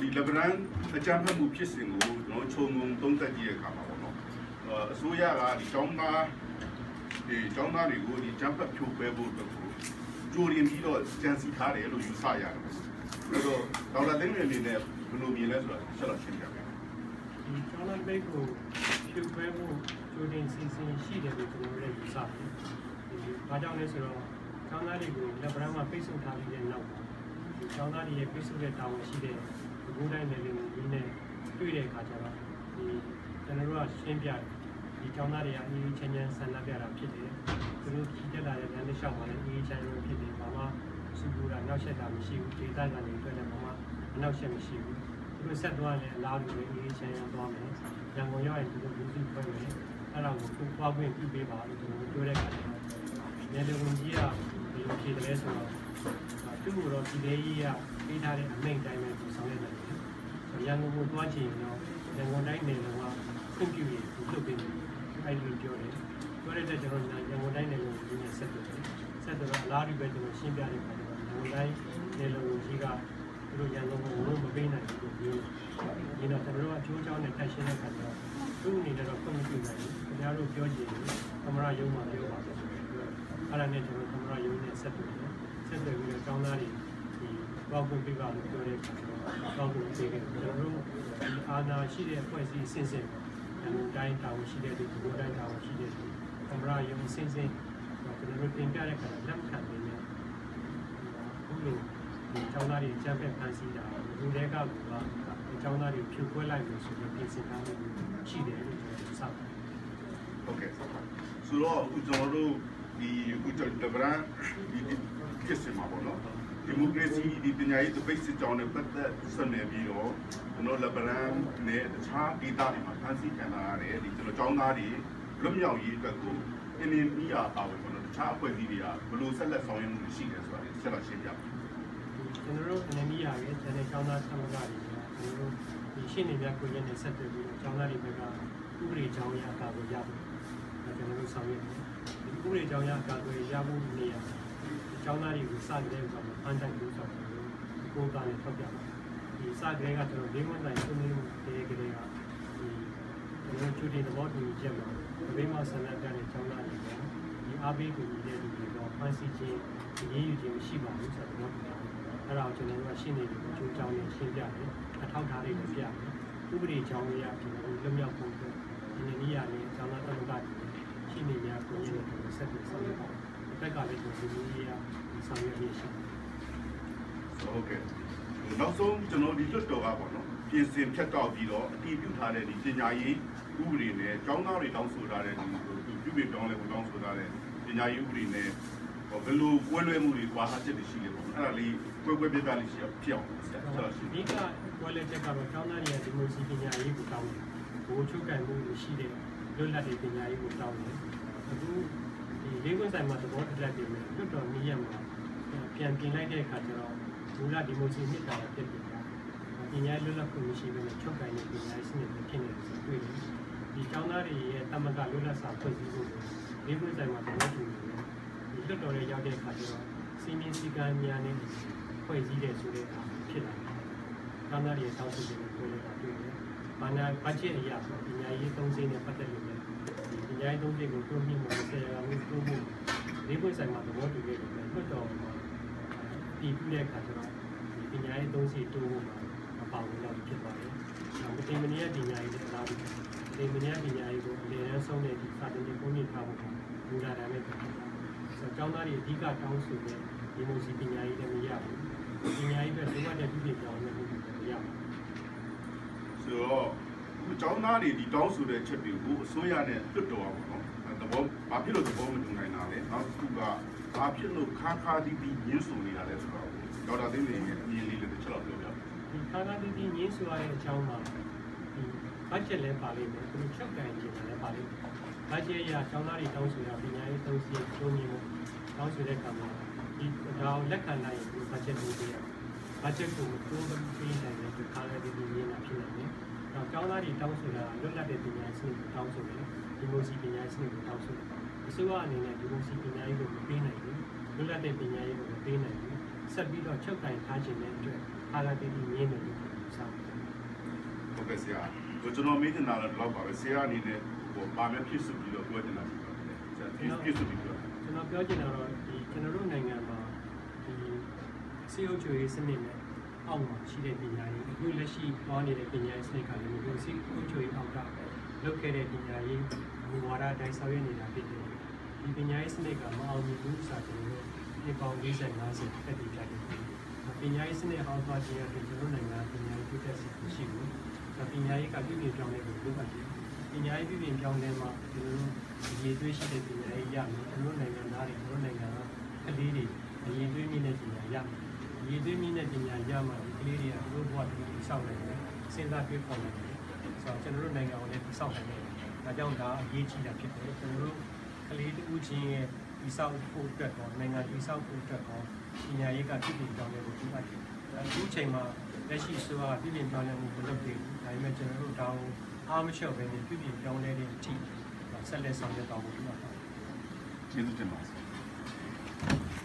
ဒီလက်ဗရန်အကြမ်းဖက်မှုဖြစ်စဉ်ကိုကျွန်တော်ခြုံငုံသုံးသပ်ကြည့်ရခါမှာပေါ့နော်အစိုးရကဒီကျောင်းသားတွေကိုဒီကြမ်းဖက်ဖြိုခွဲဖို့အတွက်ကိုကြိုရင်ပြီးတော့ကြံစီထားတယ်လို့ယူဆရတယ်အဲ့တော့ဒေါက်တာသိန်းအနေနဲ့ဘယ်လိုမြင်လဲဆိုတာဆက်လက်ရှင်းပြပေးဒီကျောင်းသားပိတ်ကိုဖြိုခွဲဖို့ကြိုတင်စီစဉ်ရှိတယ်လို့ကျွန်တော်လည်းယူဆတယ်ဒီဘာကြောင့်လဲဆိုတော့ကျောင်းသားတွေကိုလက်ဗရန်မှာပိတ်ဆို့ထားပြီးတဲ့နောက်ဒီကျောင်းသားတွေရဲ့ပိတ်ဆို့တဲ့တာဝန်ရှိတဲ့ဘိုးတိုင်းနယ်လေးကိုဒီနဲ့တွေ့တဲ့အခါကျတော့ဒီကျွန်တော်တို့ကရှင်းပြတယ်ဒီကျောင်းသားတွေကအရေးချင်းချင်းဆန္ဒပြတာဖြစ်တယ်သူတို့ကြီးတက်လာတဲ့လမ်းတစ်လျှောက်မှာလည်းအရေးချင်းချင်းဖြစ်တယ်ဘာမှစုပူတာနောက်ဆက်တာမရှိဘူးဒေသခံတွေအတွက်လည်းဘာမှအနောက်ဆက်မရှိဘူးသူတို့ဆက်သွားတယ်အလားတူပဲအရေးချင်းချင်းသွားမယ်ရန်ကုန်ရောက်ရင်သူတို့လူစုခွဲမယ်အဲ့ဒါကိုကိုပွားခွင့်ပြုပေးပါလို့ကျွန်တော်တို့ပြောတဲ့အခါကျတော့နယ်လုံကြီးကဒီလိုဖြစ်တယ်ဆိုတော့သူ့ကိုတော့ဒီလေးကြီးကပေးထားတဲ့အမိန့်တိုင်းပဲသူဆောင်ရွက်တယ်ရန်ကုန်ကိုတွားချင်တော့ရန်ကုန်တိုင်းနယ်လုံကခွင့်ပြုရသူလုပ်ပေးတယ်အဲ့ဒီပြောတယ်ပြောတဲ့အတွက်ကျွန်တော်ရန်ကုန်တိုင်းနယ်လုံကြီးနဲ့ဆက်တယ်ဆက်တော့အလားတူပဲကျွန်တော်ရှင်းပြတဲ့အခါကျတော့ရန်ကုန်တိုင်းနယ်လုံကြီးကသူတို့ရန်ကုန်ကိုမပေးနိုင်ဘူးလို့ပြောဒီတော့ကျွန်တော်တို့အချိုးချောင်းနဲ့တိုက်ရှင်းတဲ့အခါကျတော့သူ့အနေနဲ့တော့ခွင့်မပြုနိုင်ဘူးခင်ဗျားတို့ပြောကြည့်တယ်သမရရုံးမှာပြောပါဆိုတော့အဲ့ဒါနဲ့ကျွန်တော်သမရရုံးနဲ့ဆက်တယ်ဆက်တယ်ပြီးတော့ကျောင်းသားတွေဒီပေါက်ပွင့်ပြပါလို့ပြောတဲ့အခါကျတော့ပေါက်ပွင့်ပေးခဲ့တယ်ကျွန်တော်တို့ဒီအာဏာရှိတဲ့အဖွဲ့အစည်းအဆင့်ဆင့်တိုင်းတာဝန်ရှိတဲ့ဒီဘိုးတိုင်းတာဝန်ရှိတဲ့သမရရုံးအဆင့်ဆင့်ကျွန်တော်တို့တင်ပြတဲ့အခါလက်ခံနေတယ်အခုလိုဒီကျောင်းသားတွေချမ်းဖက်ဖန်ဆီးတာလူတွေကဒီကျောင်းသားတွေဖြိုခွဲလိုက်လို့ဆိုပြီးပြင်ဆင်ထားမှုရှိတယ်လို့ကျွန်တော်ဆောက်တယ်ဟုတ်ကဲ့ဆိုတော့အခုကျွန်တော်တို့ဒီအခုလက်ဗရန်ဒီဖြစ်စမှာပေါ့နော်ဒီမိုကရေစီဒီပညာရေးတပိတ်စစ်ကြောင်းနဲ့ပတ်သက်ဆက်နေပြီးတော့ကျွန်တော်လက်ဗရန်နဲ့တခြားဒေသတွေမှာဖန်ဆီးခံရတဲ့ဒီကျွန်တော်ကျောင်းသားတွေလွတ်မြောက်ရေးအတွက်ကိုအင်းင်းမိအားပါဝင်ပေါ့နော်တခြားအဖွဲ့အစည်းတွေကဘယ်လိုဆက်လက်ဆောင်ရွက်မှုရှိတယ်ဆိုတာဆက်လက်ရှင်းပြပါကျွန်တော်တို့အင်းင်းမိအားရဲ့ကျန်တဲ့ကျောင်းသားသမဂ္ဂတွေကျွန်တော်တို့ဒီရှင်းနေပြကိုရင်းနဲ့ဆက်တွေ့ပြီးတော့ကျောင်းသားတွေဘက်ကဥပဒေကျောင်းရအကာကိုရဖို့ကျွန်တော်တို့ဆောင်ရွက်တယ်ဒီဥပဒေကျောင်းရအကာကိုရဖို့နေရာကျောင်းသားတွေကိုစတဲ့ဥစ္စာမှာဖန်တိုင်လို့ဆိုတော့ကိုယ်ကလည်းထောက်ပြပါတယ်ဒီစတဲ့ကကျွန်တော်၄ဝန်တိုင်းဆွေးနွေးမှုတည်းကလေးကဒီကျွန်တော်ချူတင်သဘောတူညီချက်မှာဘေးမှာဆန္ဒပြတဲ့ကျောင်းသားတွေကဒီအားပေးကူညီတဲ့လူတွေတော့ဖန်ဆီးခြင်းရေးယူခြင်းမရှိပါဘူးဆိုတော့အဲ့ဒါကိုကျွန်တော်တို့ကရှင်းနေတယ်အကျိုးကြောင်းနဲ့ရှင်းပြတယ်အထောက်ထားတွေလည်းပြတယ်ဥပဒေကြောင်းရကျွန်တော်တို့လွတ်မြောက်ဖို့အတွက်ဒီနေ့ရနဲ့ကျောင်းသားသမဂ္ဂတွေရှင်းနေကြကိုရင်းနဲ့ဆက်ပြီးဆောင်ရွက်ပါဘက်ကလည်းကျွန်တော်ဒီနေ့ရဆောင်ရွက်ရရှိဟုတ်ကဲ့နောက်ဆုံးကျွန်တော်ဒီလွတ်တော်ကပေါ့နော်ပြင်ဆင်ဖြတ်တောက်ပြီးတော့အတည်ပြုထားတဲ့ဒီပညာရေးဥပဒေနဲ့ကျောင်းသားတွေတောင်းဆိုထားတဲ့ဒီပြုပြင်ပြောင်းလဲဖို့တောင်းဆိုထားတဲ့ပညာရေးဥပဒေနဲ့ဘယ်လိုကွဲလွဲမှုတွေကွာဟချက်တွေရှိလဲပေါ့အဲ့ဒါလေးကွဲပြပြလေးရှိဖြစ်အောင်ဆက်ဆက်ရှိဒီကကွဲလွဲချက်ကတော့ကျောင်းသားတွေရဲ့ဒီမိုစီပညာရေးကိုတောင်းတယ်ဘိုးချုပ်ကန်မှုရှိတဲ့လွတ်လပ်တဲ့ပညာရေးကိုတောင်းတယ်အခုဒီလေးခွန်းဆိုင်မှာသဘောတရားတွေနဲ့လွတ်တော်နည်းရမှာပြန်ပြင်လိုက်တဲ့အခါကျတော့မူလဒီမိုစီနှစ်တာဖြစ်တယ်ပညာလွတ်လပ်ခွင့်မရှိဘဲနဲ့ချုပ်ကန်တဲ့ပညာရေးစနစ်တွေဖြစ်နေတယ်ဆိုတွေ့တယ်ဒီကျောင်းသားတွေရဲ့တမကလွတ်လပ်စာဖွဲ့စည်းဖို့လေးခွန်းဆိုင်မှာသဘောတူနေတယ်ဒီလွတ်တော်ရဲ့ရောက်တဲ့အခါကျတော့စီမင်းစည်းကမ်းများနဲ့ဖွဲ့စည်းတဲ့ဆိုတဲ့အခါဖြစ်လာတယ်ကျောင်းသားတွေတောင်းဆိုတဲ့ကိုယ်လည်းတွေ့တယ်ဘာနာဘတ်ဂျက်အရာပညာရေးသုံးစိနဲ့ပတ်သက်လို့လည်းပညာရေးသုံးစိကိုတိုးမြင့်မှုဆရာမှုတိုးမှုလေးခွင့်ဆိုင်မှာသဘောတူခဲ့တယ်လွတ်တော်မှာဒီပြတဲ့အခါကျတော့ပညာရေးသုံးစိတိုးဖို့မှာမပါဝင်တော့ဖြစ်သွားတယ်။ဒါပေမဲ့ဒီမနီယာပညာရေးလည်းအားပြီးဒီမနီယာပညာရေးကိုအလေအဆုံးတဲ့ဒီစာသင်တွေပုံမြင့်ထားဖို့မူလာတယ်နဲ့ဖြစ်တယ်။ဆိုတော့ကျောင်းသားတွေအဓိကတောင်းဆိုတဲ့ဒီမိုစီပညာရေးလည်းမရဘူး။ပညာရေးပဲလိုအပ်တဲ့ပြည်ပြောင်းလဲမှုတွေမရဘူး။ဆိုတော့ကျောင်းသားတွေဒီတောင်းဆိုတဲ့ချက်တွေကိုအစိုးရနဲ့လွတ်တော်ပါပေါ့နော်။သဘောဘာဖြစ်လို့သဘောမတူနိုင်တာလဲ။နောက်တစ်ခုကဘာဖြစ်လို့ခါတီးပြီးညှင်းဆိုနေတာလဲဆိုတော့ဒေါက်တာသိန်းနေရဲ့အမြင်လေးလည်းတစ်ချက်တော့ပြောပြပါဒီခါတီးပြီးညှင်းဆိုရတဲ့အကြောင်းမှာဒီဘတ်ဂျက်လည်းပါလိမ့်မယ်သူချုပ်ကန်ခြင်းလည်းပါလိမ့်မယ်ဘတ်ဂျက်အရကျောင်းသားတွေတောင်းဆိုတာပညာရေးသုံးစီတိုးမြင့်မှုတောင်းဆိုတဲ့အခါမှာဒီဒါကိုလက်ခံနိုင်ရင်ဒီဘတ်ဂျက်ကိုပေးရဘတ်ဂျက်ကိုတိုးပေးနိုင်တဲ့ခါတီးပြီးညှင်းတာဖြစ်နိုင်တယ်နောက်ကျောင်းသားတွေတောင်းဆိုတာလွတ်လပ်တဲ့ပညာရေးစနစ်ကိုတောင်းဆိုတယ်ဒီမိုစီပညာရေးစနစ်ကိုတောင်းဆိုတယ်အစိုးရအနေနဲ့ဒီမိုစီပညာရေးကိုမပေးနိုင်ဘူးလွတ်လပ်တဲ့ပညာရေးကိုမပေးနိုင်ဘူးဆက်ပြီးတော့ချုပ်ကင်ထားခြင်းတဲ့အတွက်ခါတီးပြီးညှင်းတယ်လို့ဆို ဆရာကျွန်တော်မေးချင်တာတော့ပါပဲဆရာအနေနဲ့ဟိုပါမယ်ဖြစ်စုပြီးတော့ပြောချင်တာဖြစ်ပါတယ်ဆရာဖြစ်စုပြီးပြောကျွန်တော်ပြောချင်တာတော့ဒီကျွန်တော်တို့နိုင်ငံမှာဒီစီအိုချိုရေးစနစ်နဲ့အောက်မှာရှိတဲ့ပညာရေးအခုလက်ရှိသွားနေတဲ့ပညာရေးစနစ်ကလည်းဒီစီအိုချိုရေးအောက်ကလုပ်ခဲ့တဲ့ပညာရေးမူဝါဒအတိုင်းဆောင်ရွက်နေတာဖြစ်တယ်ဒီပညာရေးစနစ်ကမအောင်မြင်ဘူးဆိုတာကျွန်တော်တို့ဒီပေါင်း40-50တက်တည်ကြတယ်ပညာရေးစနစ်ဟောင်းသွားခြင်းအပြင်ကျွန်တော်နိုင်ငံပညာရေးပြုတဲ့စီရှိဘူးပညာရေးကပြည်ပြင်ပြောင်းလဲဖို့လိုပါတယ်ပညာရေးပြည်ပြင်ပြောင်းလဲမှာကျွန်တော်တို့ရည်သွေးရှိတဲ့ပညာရေးရမယ်ကျွန်တော်နိုင်ငံသားတွေကျွန်တော်နိုင်ငံကကလေးတွေရည်သွေးမြင့်တဲ့ပညာရမယ်ရည်သွေးမြင့်တဲ့ပညာရမှာဒီကလေးတွေကသူတို့ဘဝတည်ဆောက်နိုင်တယ်စဉ်းစားတွေးခေါ်နိုင်တယ်ဆိုတော့ကျွန်တော်တို့နိုင်ငံကိုလည်းတည်ဆောက်နိုင်တယ်ဒါကြောင့်ဒါအရေးကြီးတာဖြစ်တယ်ကျွန်တော်တို့ကလေးတူချင်းရဲ့ဒီဆောက်ဖို့အတွက်တော့နိုင်ငံဒီဆောက်ဖို့အတွက်တော့ပညာရေးကပြည်ပြင်ပြောင်းလဲဖို့လိုပါတယ်အခုချိန်မှာလက်ရှိဆိုတာပြည်ပြင်ပြောင်းလဲမှုမလုပ်သေးဘူးဒါပေမဲ့ကျွန်တော်တို့ဒါကိုအားမလျှော့ဘဲနဲ့ပြည်ပြင်ပြောင်းလဲတဲ့အထိဆက်လက်ဆောင်ရွက်သွားဖို့လိုပါတယ်ကျေးဇူးတင်ပါတယ်